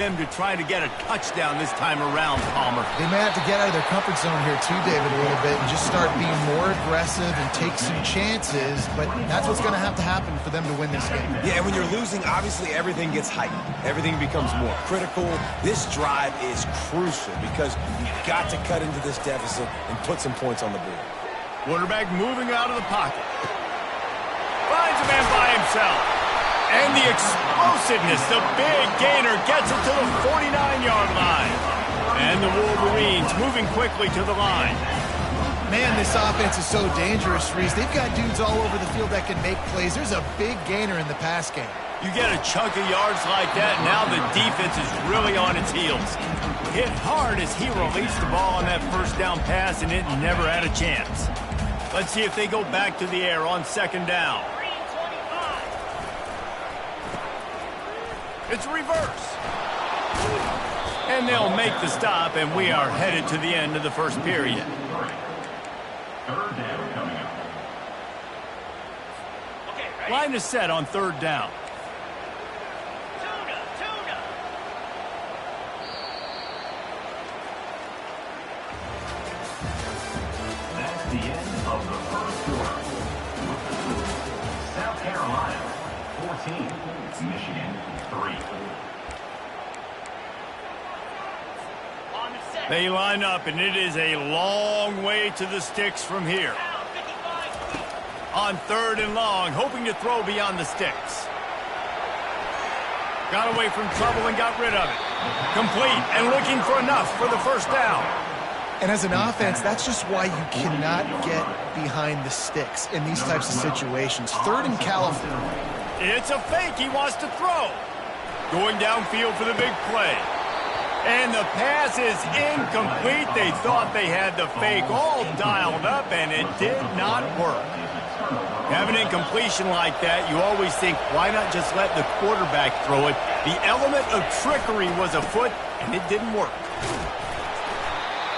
them to try to get a touchdown this time around, Palmer. They may have to get out of their comfort zone here too, David, a little bit and just start being more aggressive and take some chances, but that's what's going to happen for them to win this game. Yeah, when you're losing, obviously everything gets heightened. Everything becomes more critical. This drive is crucial because you've got to cut into this deficit and put some points on the board. Quarterback moving out of the pocket. Finds a man by himself. And the explosiveness, the big gainer gets it to the 49-yard line. And the Wolverines moving quickly to the line. Man, this offense is so dangerous, Reese. They've got dudes all over the field that can make plays. There's a big gainer in the pass game. You get a chunk of yards like that, now the defense is really on its heels. Hit hard as he released the ball on that first down pass, and it never had a chance. Let's see if they go back to the air on second down. It's reverse. And they'll make the stop, and we are headed to the end of the first period. Third down coming up. Line is set on third down. That's the end of the first quarter. With the score, South Carolina 14, Michigan 3. They line up, and it is a long way to the sticks from here. On third and long, hoping to throw beyond the sticks. Got away from trouble and got rid of it. Complete and looking for enough for the first down. And as an offense, that's just why you cannot get behind the sticks in these types of situations. Third and California. It's a fake. He wants to throw. Going downfield for the big play. And the pass is incomplete. They thought they had the fake all dialed up, and it did not work. Have an incompletion like that, you always think, why not just let the quarterback throw it? The element of trickery was afoot, and it didn't work.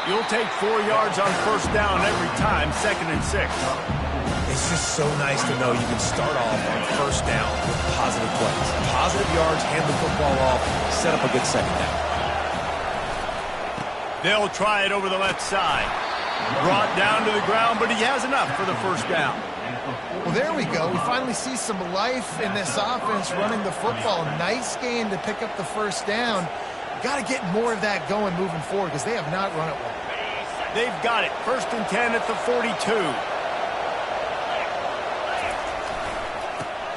You'll take 4 yards on first down every time, second and 6. It's just so nice to know you can start off on first down with positive plays. Positive yards, hand the football off, set up a good second down. They'll try it over the left side. Brought down to the ground, but he has enough for the first down. Well, there we go. We finally see some life in this offense running the football. Nice game to pick up the first down. Got to get more of that going moving forward because they have not run it well. They've got it. First and 10 at the 42.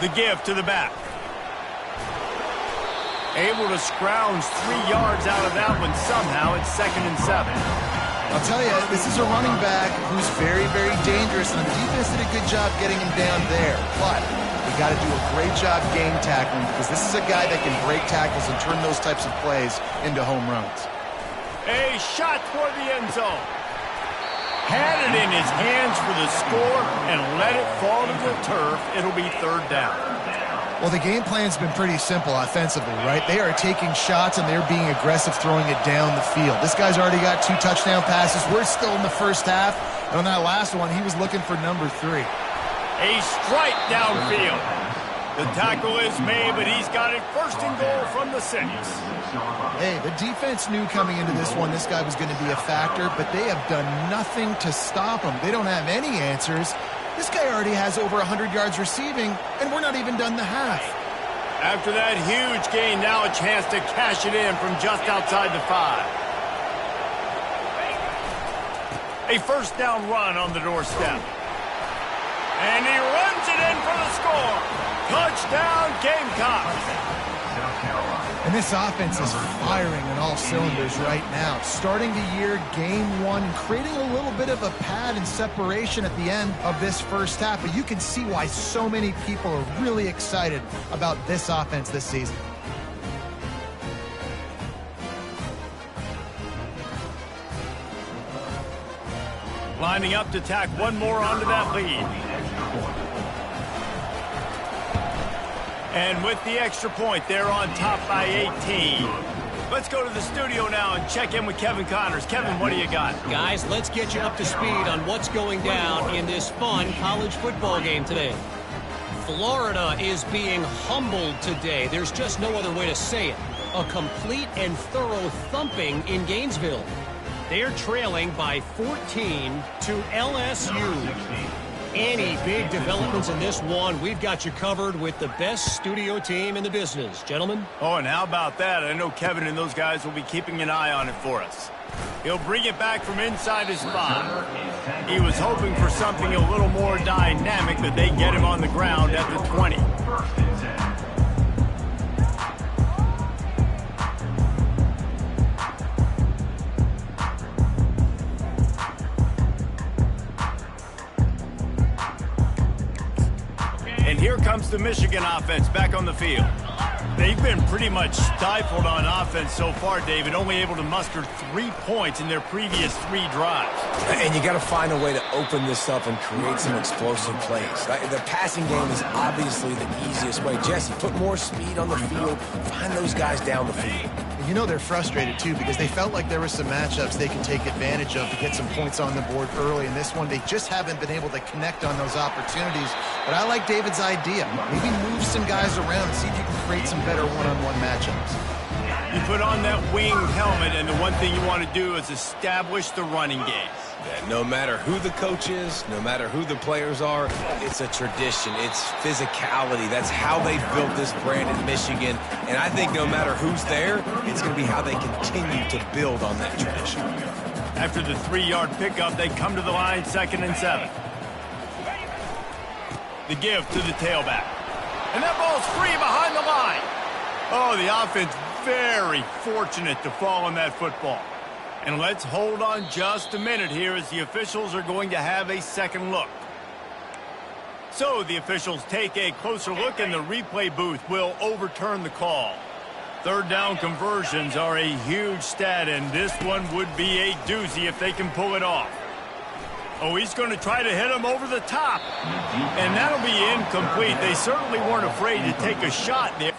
The give to the back. Able to scrounge 3 yards out of that one somehow. It's second and 7. I'll tell you, this is a running back who's very, very dangerous, and the defense did a good job getting him down there. But we got to do a great job game tackling because this is a guy that can break tackles and turn those types of plays into home runs. A shot toward the end zone. Had it in his hands for the score and let it fall to the turf. It'll be third down. Well, the game plan's been pretty simple offensively, right? They are taking shots, and they're being aggressive throwing it down the field. This guy's already got 2 touchdown passes. We're still in the first half. And on that last one, he was looking for number 3. A strike downfield. The tackle is made, but he's got it first and goal from the 6. Hey, the defense knew coming into this one this guy was going to be a factor, but they have done nothing to stop him. They don't have any answers. This guy already has over 100 yards receiving, and we're not even done the half. After that huge gain, now a chance to cash it in from just outside the 5. A first down run on the doorstep. And he runs it in for the score. Touchdown, Gamecocks. And this offense is firing on all cylinders right now. Starting the year, game 1, creating a little bit of a pad and separation at the end of this first half. But you can see why so many people are really excited about this offense this season. Lining up to tack one more onto that lead. And with the extra point, they're on top by 18. Let's go to the studio now and check in with Kevin Connors. Kevin, what do you got? Guys, let's get you up to speed on what's going down in this fun college football game today. Florida is being humbled today. There's just no other way to say it. a complete and thorough thumping in Gainesville. They're trailing by 14 to LSU. Any big developments in this one, we've got you covered with the best studio team in the business. Gentlemen? Oh, and how about that? I know Kevin and those guys will be keeping an eye on it for us. He'll bring it back from inside his spot. He was hoping for something a little more dynamic, but they get him on the ground at the 20. And here comes the Michigan offense back on the field. They've been pretty much stifled on offense so far, David, only able to muster 3 points in their previous 3 drives. And you got to find a way to open this up and create some explosive plays. The passing game is obviously the easiest way. Jesse, put more speed on the field. Find those guys down the field. You know they're frustrated, too, because they felt like there were some matchups they could take advantage of to get some points on the board early. In this one, they just haven't been able to connect on those opportunities. But I like David's idea. Maybe move some guys around and see if you can create some better one-on-one matchups. You put on that winged helmet, and the one thing you want to do is establish the running game. Yeah, no matter who the coach is, no matter who the players are, it's a tradition. It's physicality. That's how they built this brand in Michigan. And I think no matter who's there, it's going to be how they continue to build on that tradition. After the 3-yard pickup, they come to the line 2nd and 7. The give to the tailback. And that ball's free behind the line. Oh, the offense very fortunate to fall on that football. And let's hold on just a minute here as the officials are going to have a second look. So the officials take a closer look and the replay booth will overturn the call. 3rd down conversions are a huge stat, and this one would be a doozy if they can pull it off. Oh, he's going to try to hit him over the top. And that'll be incomplete. They certainly weren't afraid to take a shot there.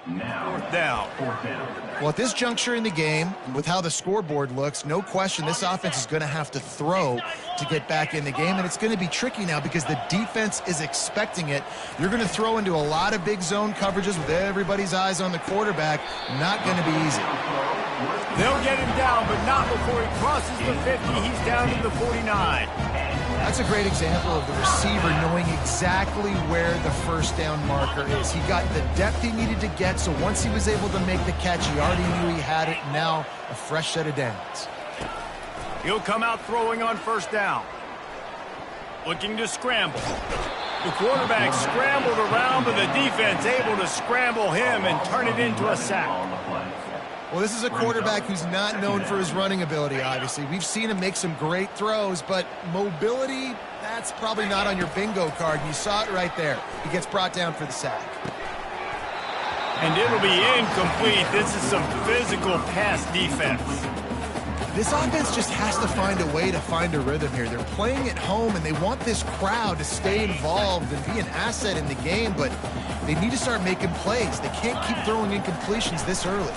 Now, 4th down. Well, at this juncture in the game, with how the scoreboard looks, no question this offense is going to have to throw to get back in the game, and it's going to be tricky now because the defense is expecting it. You're going to throw into a lot of big zone coverages with everybody's eyes on the quarterback. Not going to be easy. They'll get him down, but not before he crosses the 50. He's down to the 49. That's a great example of the receiver knowing exactly where the 1st down marker is. He got the depth he needed to get, so once he was able to make the catch, he already knew he had it. Now, a fresh set of downs. He'll come out throwing on 1st down. Looking to scramble. The quarterback scrambled around, but the defense able to scramble him and turn it into a sack. Well, this is a quarterback who's not known for his running ability, obviously. We've seen him make some great throws, but mobility, that's probably not on your bingo card. You saw it right there. He gets brought down for the sack. And it'll be incomplete. This is some physical pass defense. This offense just has to find a way to find a rhythm here. They're playing at home, and they want this crowd to stay involved and be an asset in the game, but they need to start making plays. They can't keep throwing incompletions this early.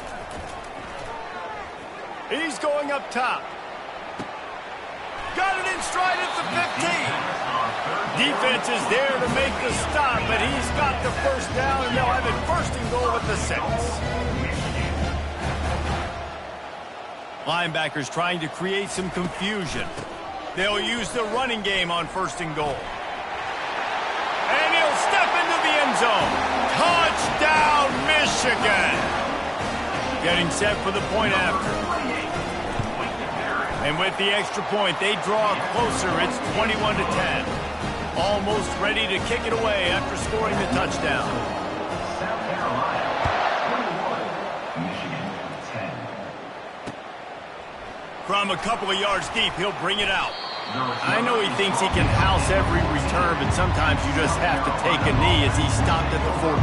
He's going up top. Got it in stride at the 15. Defense is there to make the stop, but he's got the 1st down, and they'll have it 1st and goal at the 6. Linebackers trying to create some confusion. They'll use the running game on 1st and goal. And he'll step into the end zone. Touchdown, Michigan! Getting set for the point after. And with the extra point, they draw closer. It's 21-10. Almost ready to kick it away after scoring the touchdown. From a couple of yards deep, he'll bring it out. I know he thinks he can house every return, but sometimes you just have to take a knee as he stopped at the 14.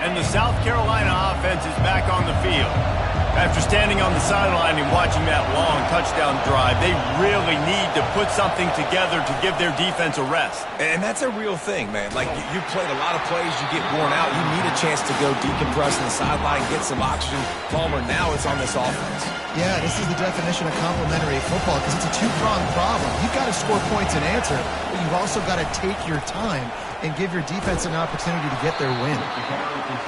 And the South Carolina offense is back on the field. After standing on the sideline and watching that long touchdown drive, they really need to put something together to give their defense a rest. And that's a real thing, man. Like, you played a lot of plays, you get worn out. You need a chance to go decompress on the sideline, get some oxygen. Palmer, now it's on this offense. Yeah, this is the definition of complementary football because it's a two-pronged problem. You've got to score points and answer, but you've also got to take your time and give your defense an opportunity to get their win.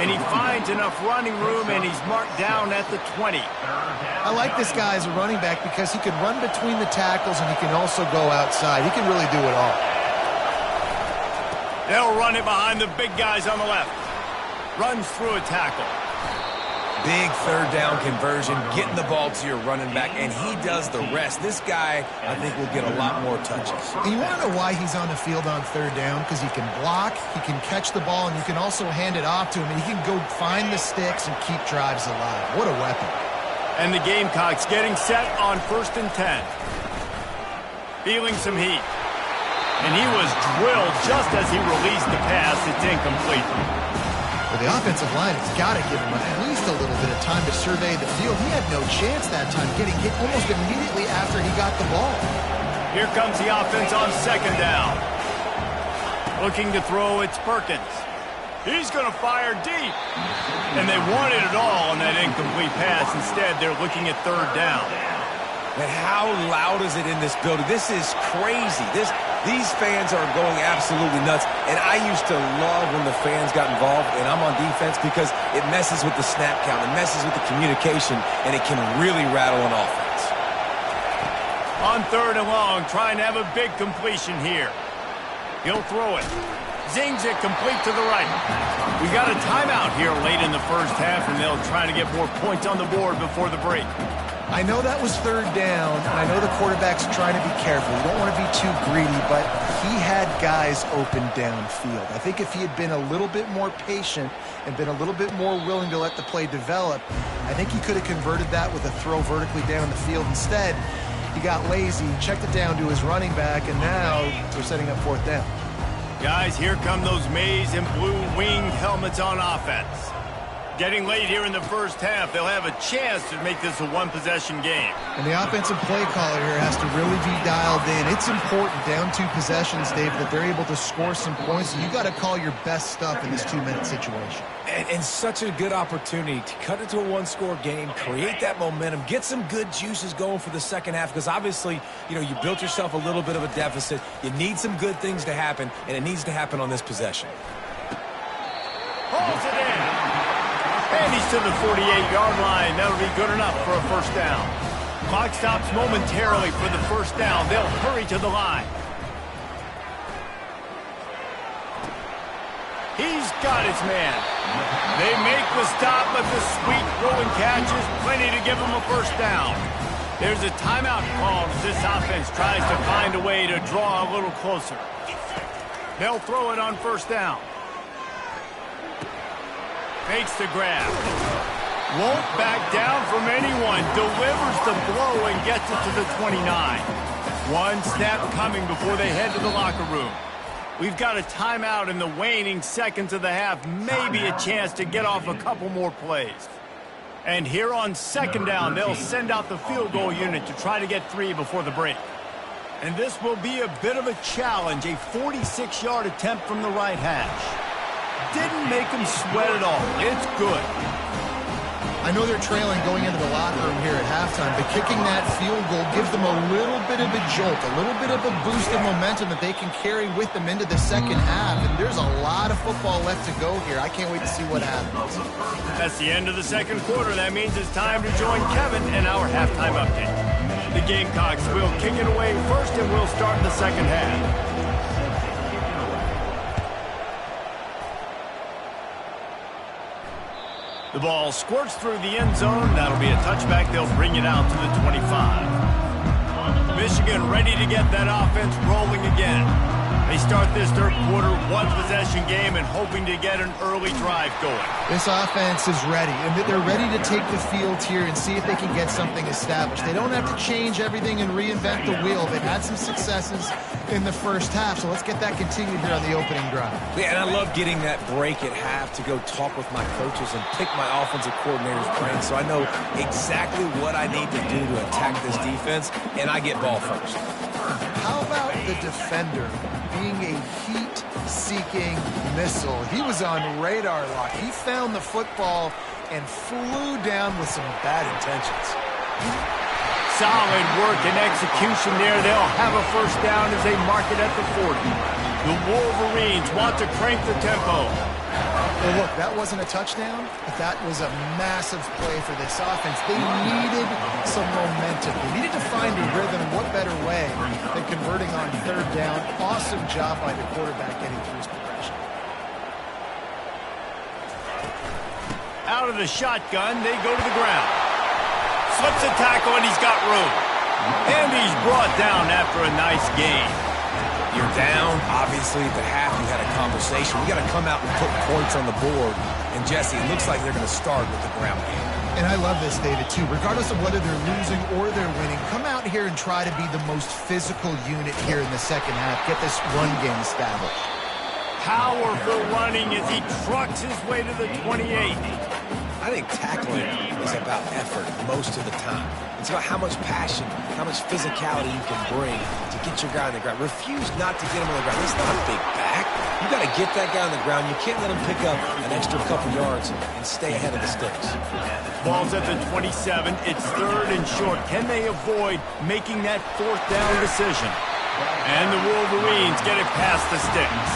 And he finds enough running room, and he's marked down at the 20. I like this guy as a running back because he can run between the tackles and he can also go outside. He can really do it all. They'll run it behind the big guys on the left. Runs through a tackle. Big third down conversion, getting the ball to your running back, and he does the rest. This guy, I think, will get a lot more touches. And you want to know why he's on the field on third down? Because he can block, he can catch the ball, and you can also hand it off to him, and he can go find the sticks and keep drives alive. What a weapon. And the Gamecocks getting set on 1st and 10. Feeling some heat. And he was drilled just as he released the pass. It's incomplete. Well, the offensive line has got to give him at least a little bit of time to survey the field. He had no chance that time, getting hit almost immediately after he got the ball. Here comes the offense on 2nd down. Looking to throw, it's Perkins. He's going to fire deep. And they wanted it all on that incomplete pass. Instead, they're looking at 3rd down. And how loud is it in this building? This is crazy. These fans are going absolutely nuts. And I used to love when the fans got involved, and I'm on defense because it messes with the snap count. It messes with the communication, and it can really rattle an offense. On 3rd and long, trying to have a big completion here. He'll throw it. Zings it complete to the right. We got a timeout here late in the first half, and they'll try to get more points on the board before the break. I know that was 3rd down, and I know the quarterback's trying to be careful. You don't want to be too greedy, but he had guys open downfield. I think if he had been a little bit more patient and been a little bit more willing to let the play develop, I think he could have converted that with a throw vertically down the field. Instead, he got lazy, checked it down to his running back, and now we're setting up 4th down. Guys, here come those maize and blue winged helmets on offense. Getting late here in the first half, they'll have a chance to make this a one-possession game. And the offensive play caller here has to really be dialed in. It's important, down 2 possessions, Dave, that they're able to score some points. You got to call your best stuff in this 2-minute situation. And such a good opportunity to cut it to a 1-score game, create that momentum, get some good juices going for the second half, because obviously, you built yourself a little bit of a deficit. You need some good things to happen, and it needs to happen on this possession. Holds it in. And he's to the 48-yard line. That'll be good enough for a 1st down. Clock stops momentarily for the 1st down. They'll hurry to the line. He's got his man. They make the stop, but the sweet throwing catch is plenty to give him a 1st down. There's a timeout called as this offense tries to find a way to draw a little closer. They'll throw it on 1st down. Makes the grab. Won't back down from anyone. Delivers the blow and gets it to the 29. One snap coming before they head to the locker room. We've got a timeout in the waning seconds of the half. Maybe a chance to get off a couple more plays. And here on 2nd down, they'll send out the field goal unit to try to get 3 before the break. And this will be a bit of a challenge. A 46-yard attempt from the right hash. Didn't make him sweat at all. It's good. I know they're trailing going into the locker room here at halftime, but kicking that field goal gives them a little bit of a jolt, a little bit of a boost of momentum that they can carry with them into the second half. And there's a lot of football left to go here. I can't wait to see what happens. That's the end of the second quarter. That means it's time to join Kevin in our halftime update. The Gamecocks will kick it away first, and we'll start the second half. The ball squirts through the end zone. That'll be a touchback. They'll bring it out to the 25. Michigan ready to get that offense rolling again. They start this third quarter one-possession game and hoping to get an early drive going. This offense is ready, and they're ready to take the field here and see if they can get something established. They don't have to change everything and reinvent the wheel. They've had some successes in the first half, so let's get that continued here on the opening drive. Yeah, and I love getting that break at half to go talk with my coaches and pick my offensive coordinator's brain so I know exactly what I need to do to attack this defense, and I get ball first. How about the defender being a heat-seeking missile? He was on radar lock. He found the football and flew down with some bad intentions. Solid work and execution there. They'll have a first down as they mark it at the 40. The Wolverines want to crank the tempo. Well, look, that wasn't a touchdown, but that was a massive play for this offense. They needed some momentum. They needed to find a rhythm. What better way than converting on third down? Awesome job by the quarterback getting through his progression. Out of the shotgun, they go to the ground. Slips a tackle, and he's got room. And he's brought down after a nice gain. You're down. Obviously, at the half, you had a conversation. We got to come out and put points on the board. And, Jesse, it looks like they're going to start with the ground game. And I love this, David, too. Regardless of whether they're losing or they're winning, come out here and try to be the most physical unit here in the second half. Get this run game established. Powerful running as he trucks his way to the 28. I think tackling is about effort most of the time. It's about how much passion, how much physicality you can bring to get your guy on the ground. Refuse not to get him on the ground. He's not a big back. You got to get that guy on the ground. You can't let him pick up an extra couple yards and stay ahead of the sticks. Ball's at the 27. It's third and short. Can they avoid making that fourth down decision? And the Wolverines get it past the sticks.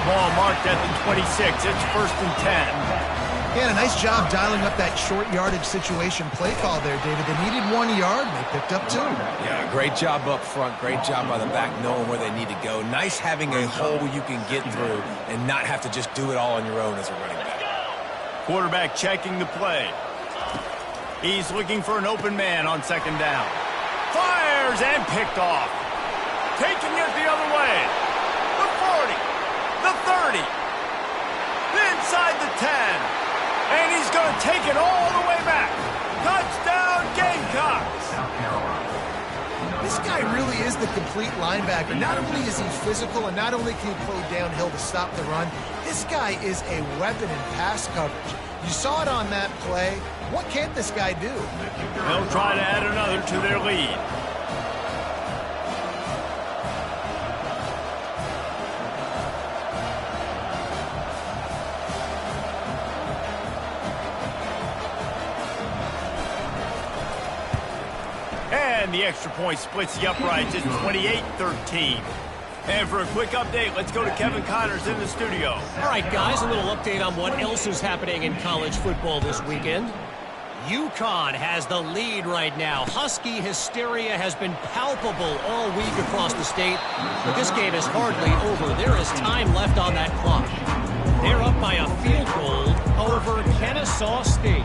Ball marked at the 26. It's first and 10. Yeah, a nice job dialing up that short yardage situation play call there, David. They needed 1 yard, and they picked up 2. Yeah, great job up front. Great job by the back knowing where they need to go. Nice having a hole you can get through and not have to just do it all on your own as a running back. Quarterback checking the play. He's looking for an open man on second down. Fires and picked off. Taking it the other way. The 40. The 30. Inside the 10. And he's going to take it all the way back. Touchdown, Gamecocks! This guy really is the complete linebacker. Not only is he physical and not only can he go downhill to stop the run, this guy is a weapon in pass coverage. You saw it on that play. What can't this guy do? They'll try to add another to their lead. And the extra point splits the uprights. It's 28-13. And for a quick update, let's go to Kevin Connors in the studio. All right, guys, a little update on what else is happening in college football this weekend. UConn has the lead right now. Husky hysteria has been palpable all week across the state, but this game is hardly over. There is time left on that clock. They're up by a field goal over Kennesaw State.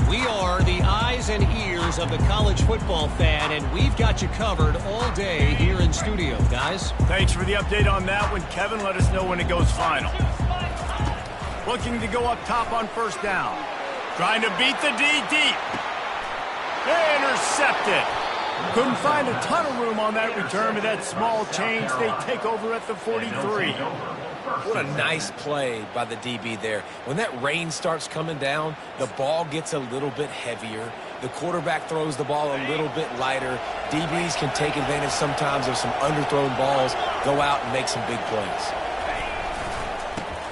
We are the eyes and ears of the college football fan, and we've got you covered all day here in studio, guys. Thanks for the update on that one, Kevin. Let us know when it goes final. Looking to go up top on first down. Trying to beat the D deep. Intercepted. Couldn't find a ton of room on that return, but that small change, they take over at the 43. What a nice play by the DB there. When that rain starts coming down, the ball gets a little bit heavier. The quarterback throws the ball a little bit lighter. DBs can take advantage sometimes of some underthrown balls, go out and make some big plays.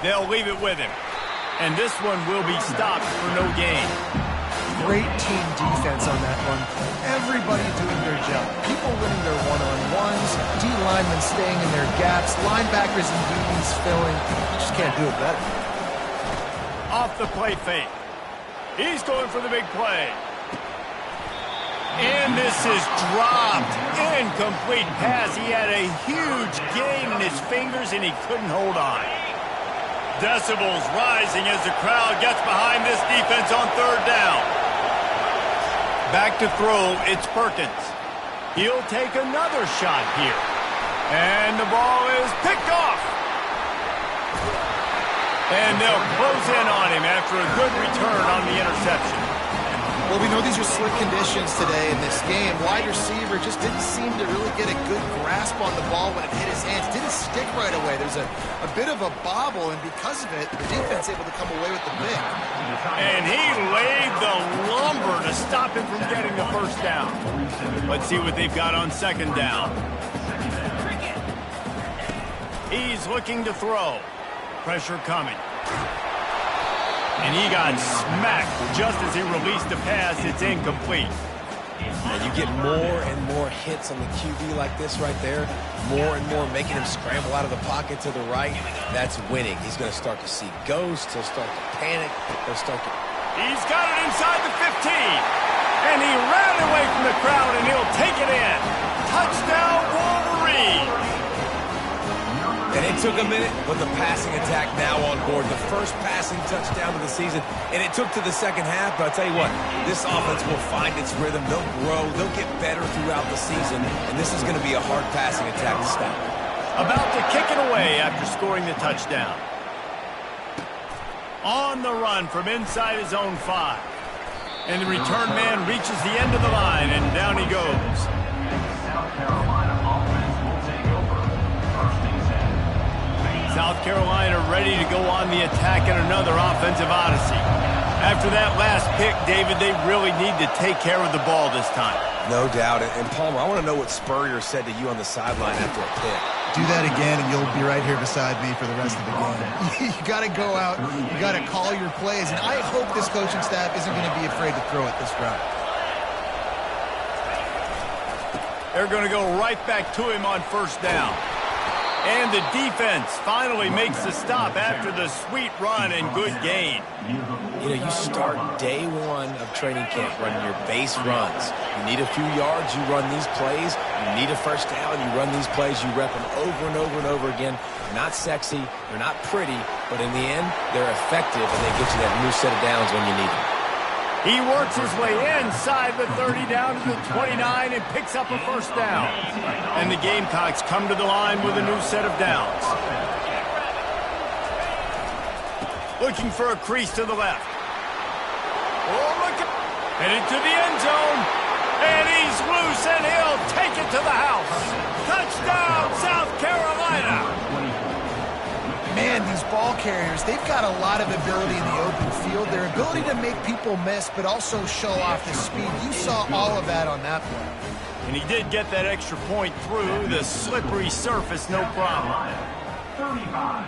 They'll leave it with him. And this one will be stopped for no gain. Great team defense on that one. Everybody doing their job. People winning their one-on-ones, D-linemen staying in their gaps, linebackers and DBs filling. You just can't do it better. Off the play fake. He's going for the big play. And this is dropped. Incomplete pass. He had a huge gain in his fingers and he couldn't hold on. Decibels rising as the crowd gets behind this defense on third down. Back to throw, it's Perkins. He'll take another shot here. And the ball is picked off. And they'll close in on him after a good return on the interception. Well, we know these are slick conditions today in this game. Wide receiver just didn't seem to really get a good grasp on the ball when it hit his hands. Didn't stick right away. There's a bit of a bobble, and because of it, the defense able to come away with the pick. And he laid the lumber to stop him from getting the first down. Let's see what they've got on second down. He's looking to throw. Pressure coming. And he got smacked just as he released the pass. It's incomplete. And you get more and more hits on the QB like this right there. More and more making him scramble out of the pocket to the right. That's winning. He's going to start to see ghosts. He'll start to panic. He'll start to... He's got it inside the 15. And he ran away from the crowd, and he'll take it in. Touchdown, Wolverine. And it took a minute, but the passing attack now on board. The first passing touchdown of the season, and it took to the second half. But I'll tell you what, this offense will find its rhythm. They'll grow. They'll get better throughout the season, and this is going to be a hard passing attack to stop. About to kick it away after scoring the touchdown. On the run from inside his own 5. And the return man reaches the end of the line, and down he goes. South Carolina offense will take over. First and 10. South Carolina ready to go on the attack in another offensive odyssey. After that last pick, David, they really need to take care of the ball this time. No doubt. And Palmer, I want to know what Spurrier said to you on the sideline after a pick. Do that again, and you'll be right here beside me for the rest of the game. You got to go out. You got to call your plays, and I hope this coaching staff isn't going to be afraid to throw it this route. They're going to go right back to him on first down. And the defense finally makes the stop after the sweet run and good gain. You know, you start day one of training camp running your base runs. You need a few yards, you run these plays. You need a first down, you run these plays. You rep them over and over and over again. They're not sexy, they're not pretty, but in the end, they're effective, and they get you that new set of downs when you need them. He works his way inside the 30 down to the 29 and picks up a first down. And the Gamecocks come to the line with a new set of downs. Looking for a crease to the left. Oh, look at... Headed to the end zone. And he's loose, and he'll take it to the house. Touchdown, South Carolina. Man, these ball carriers, they've got a lot of ability in the open field. Their ability to make people miss, but also show off the speed. You saw all of that on that play. And he did get that extra point through the slippery surface, no problem. 35,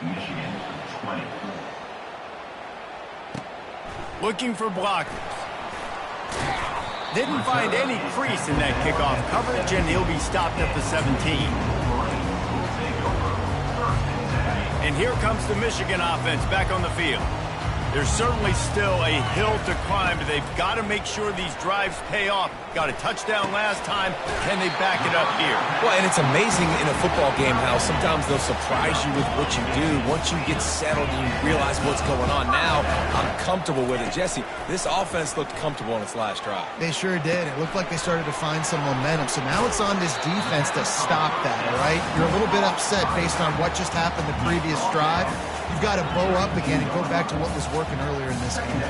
Michigan 20. Looking for blockers. Didn't find any crease in that kickoff coverage, and he'll be stopped at the 17. And here comes the Michigan offense back on the field. There's certainly still a hill to climb, but they've got to make sure these drives pay off. Got a touchdown last time. Can they back it up here? Well, and it's amazing in a football game how sometimes they'll surprise you with what you do. Once you get settled and you realize what's going on now, I'm comfortable with it. Jesse, this offense looked comfortable on its last drive. They sure did. It looked like they started to find some momentum. So now it's on this defense to stop that, all right? You're a little bit upset based on what just happened the previous drive. You've got to bow up again and go back to what was working earlier in this game.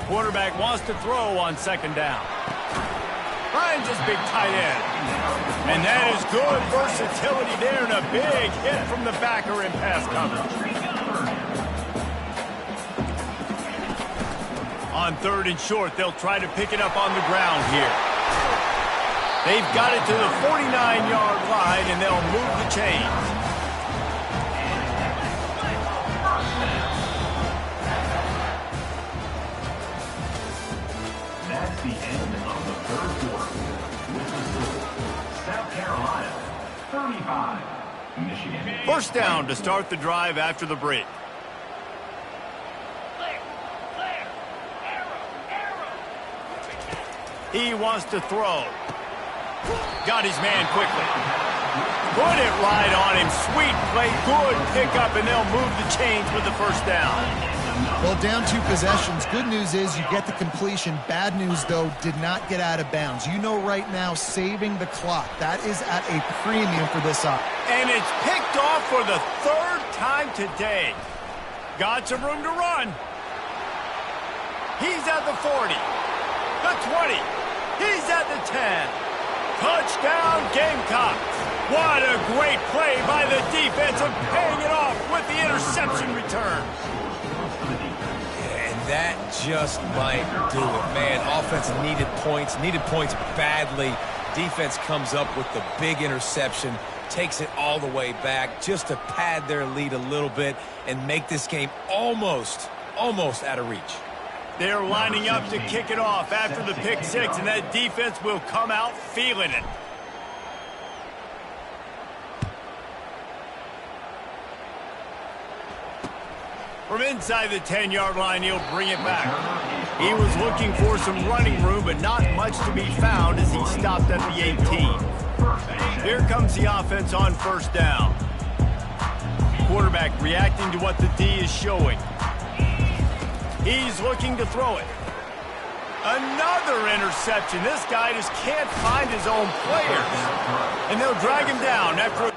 Quarterback wants to throw on second down. Finds his big tight end. And that is good versatility there and a big hit from the backer in pass coverage. On third and short, they'll try to pick it up on the ground here. They've got it to the 49-yard line, and they'll move the chains. That's the end of the third quarter. With the score, South Carolina 35, Michigan. First down to start the drive after the break. He wants to throw. Got his man quickly. Put it right on him. Sweet play. Good pickup, and they'll move the chains with the first down. Well, down 2 possessions. Good news is you get the completion. Bad news, though, did not get out of bounds. You know right now, saving the clock. That is at a premium for this up. And it's picked off for the 3rd time today. Got some room to run. He's at the 40, the 20. He's at the 10. Touchdown, Gamecocks. What a great play by the defense and paying it off with the interception return. And that just might do it. Man, offense needed points badly. Defense comes up with the big interception, takes it all the way back just to pad their lead a little bit and make this game almost out of reach. They're lining up to kick it off after the pick 6, and that defense will come out feeling it. From inside the 10-yard line, he'll bring it back. He was looking for some running room, but not much to be found as he stopped at the 18. Here comes the offense on 1st down. Quarterback reacting to what the D is showing. He's looking to throw it. Another interception. This guy just can't find his own players. And they'll drag him down after a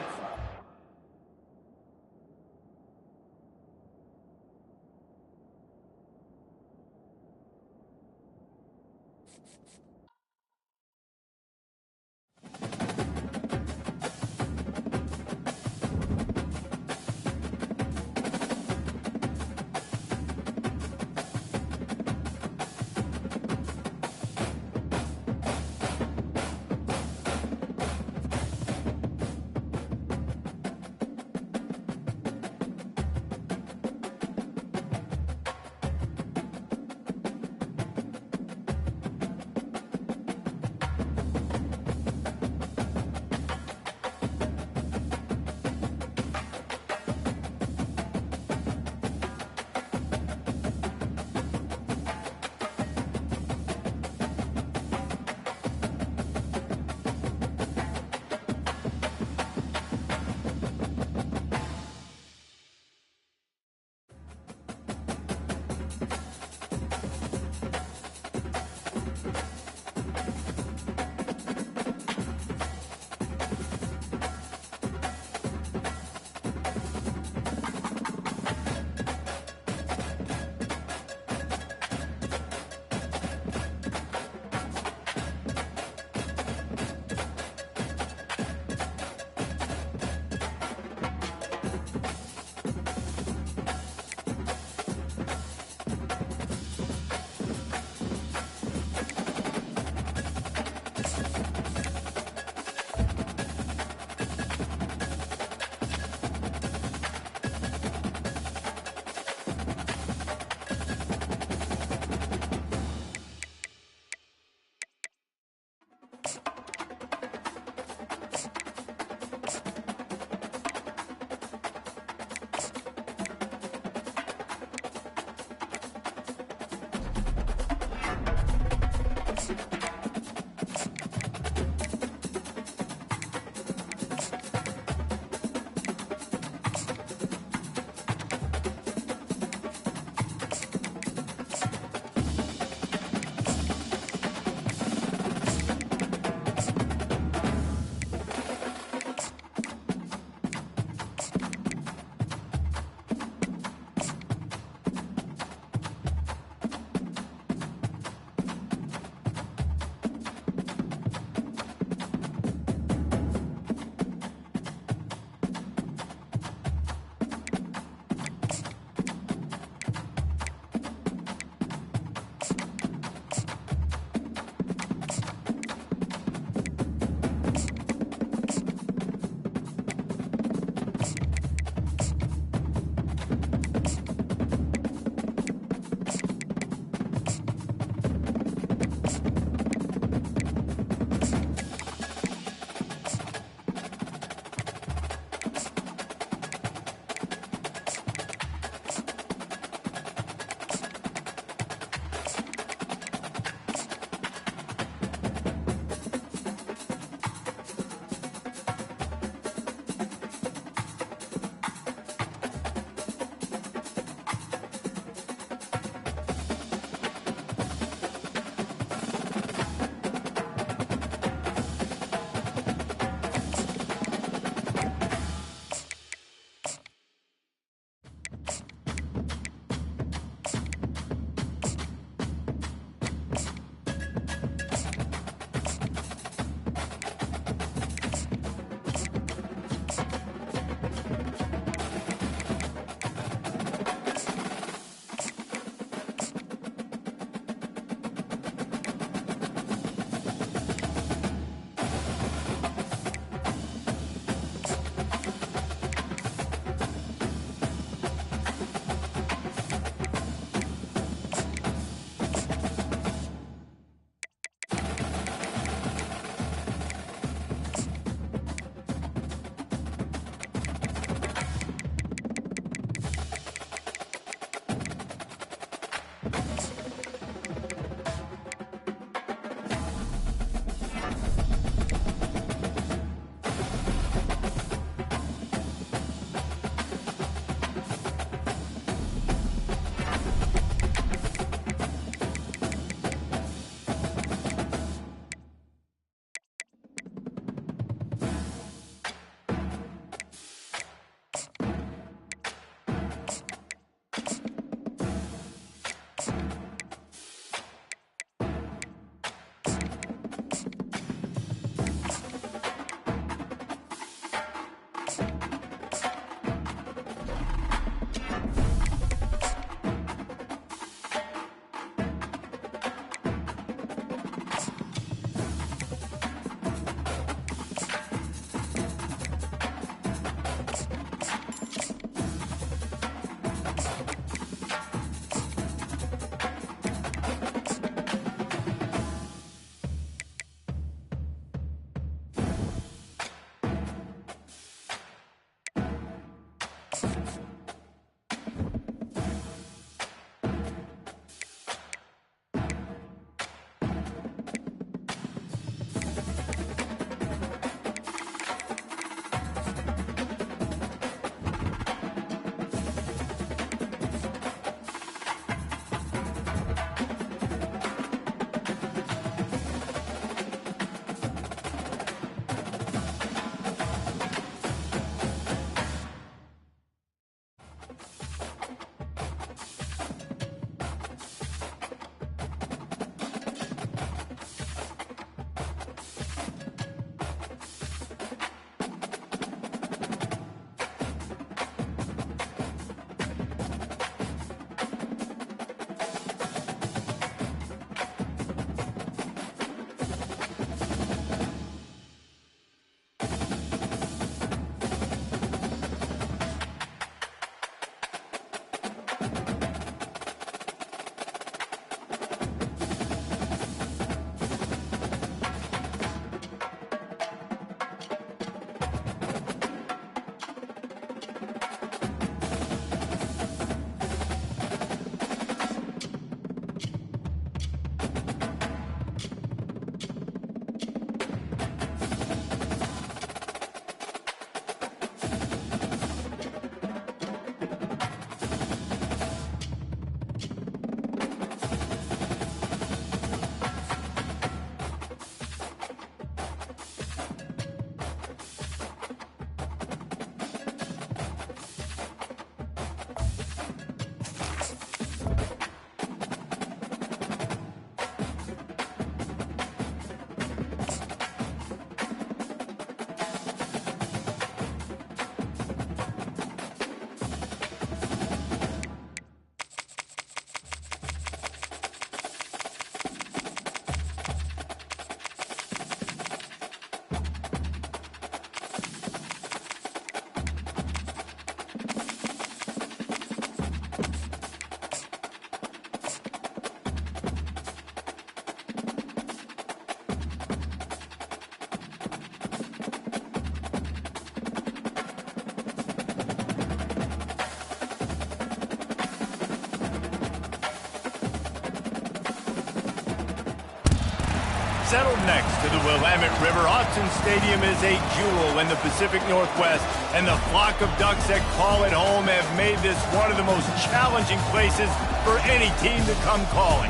settled next to the Willamette River. Autzen Stadium is a jewel in the Pacific Northwest, and the flock of Ducks that call it home have made this one of the most challenging places for any team to come calling.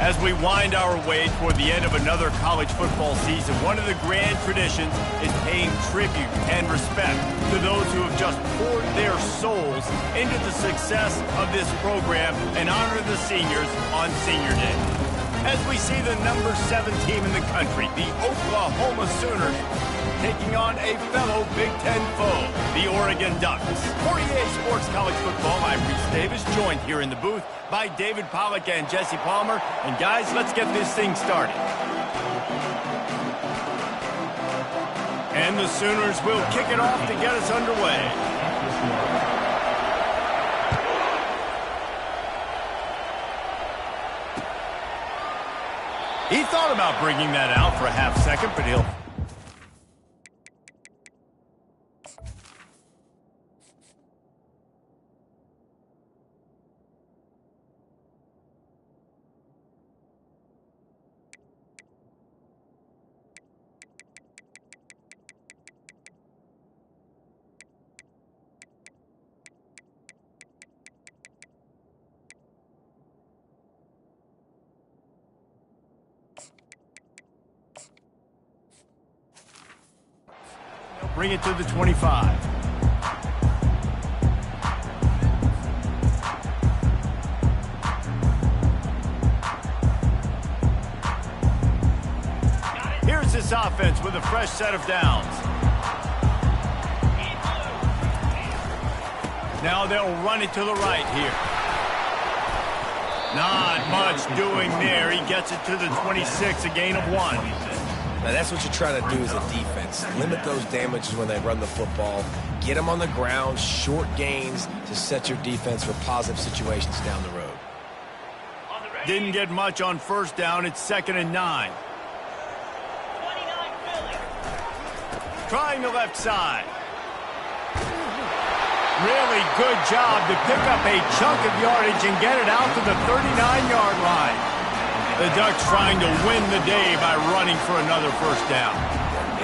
As we wind our way toward the end of another college football season, one of the grand traditions is paying tribute and respect to those who have just poured their souls into the success of this program and honor the seniors on Senior Day. As we see the number 7 team in the country, the Oklahoma Sooners, taking on a fellow Big Ten foe, the Oregon Ducks. For EA Sports College Football, I'm Reese Davis, joined here in the booth by David Pollack and Jesse Palmer. And guys, let's get this thing started. And the Sooners will kick it off to get us underway. He thought about bringing that out for a half second, but he'll... bring it to the 25. Here's this offense with a fresh set of downs. Now they'll run it to the right here. Not much doing there. He gets it to the 26, a gain of 1. Now, that's what you're trying to do as a defense. Limit those damages when they run the football. Get them on the ground, short gains to set your defense for positive situations down the road. Didn't get much on first down. It's 2nd and 9. Trying the left side. Really good job to pick up a chunk of yardage and get it out to the 39-yard line. The Ducks trying to win the day by running for another first down.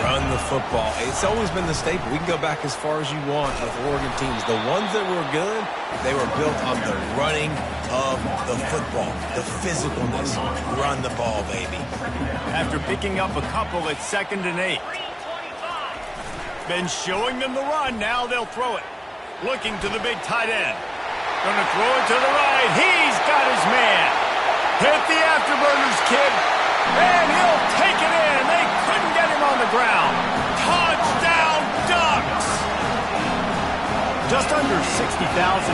Run the football. It's always been the staple. We can go back as far as you want with Oregon teams. The ones that were good, they were built on the running of the football, the physicalness. Run the ball, baby. After picking up a couple, it's 2nd and 8. Been showing them the run. Now they'll throw it. Looking to the big tight end. Gonna throw it to the right. He's got his man. Hit the afterburners, kid. And he'll take it in. They couldn't get him on the ground. Touchdown, Ducks! Just under 60,000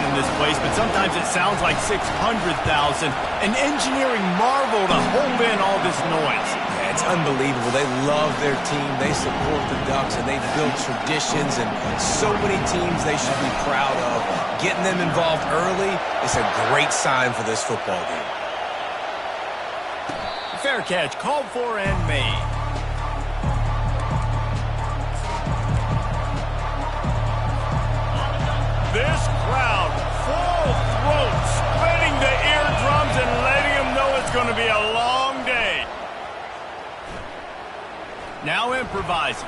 in this place, but sometimes it sounds like 600,000. An engineering marvel to hold in all this noise. It's unbelievable. They love their team. They support the Ducks, and they've built traditions and so many teams they should be proud of. Getting them involved early is a great sign for this football game. Fair catch, called for and made. This crowd, full throat, splitting the eardrums and letting them know it's going to be a long day. Now improvising.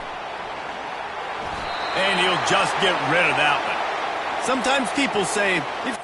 And he'll just get rid of that one. Sometimes people say, if